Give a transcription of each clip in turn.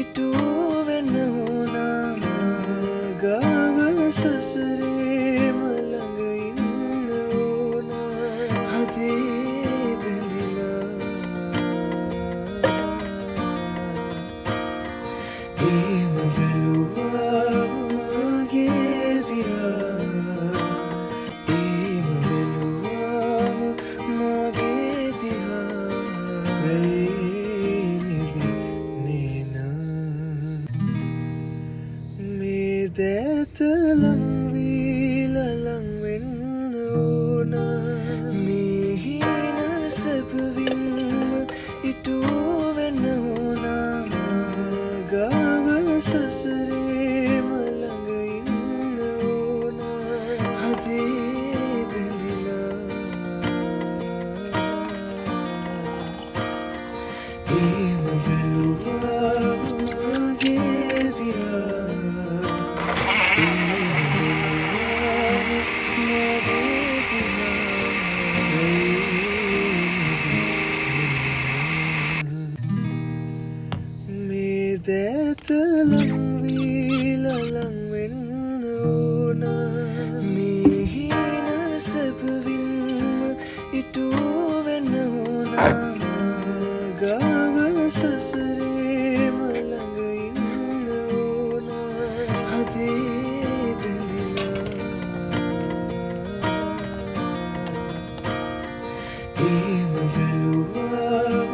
ඉටු වෙන්න ඕනා ගාව සසරේම ළඟ ඉන්න ඕනා හදේ බැඳිලා ඒම බැලුවා මගේ දිහා ඒම බැලුවාම මගේ දිහා දැත ලංවීලා ලංවෙන්න ඕනා මේ හීන සැපවින්ම ඉටු වෙන්න ඕනා ගාව සසරේම ළඟ ඉන්න ඕනා හදේ බැඳිලා ඒම බැලුවා මගේ දිහා දැත ලංවීලා ලංවෙන්න ඕනා මේ හීන සැපවින්ම ඉටු වෙන්න ඕනා ගාව සසරේම ළඟ ඉන්න ඕනා හදේ බැඳිලා ඒම බැලුවා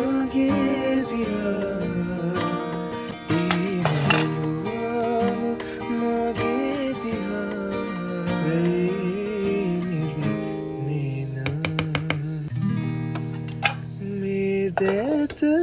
මගේ දිහා that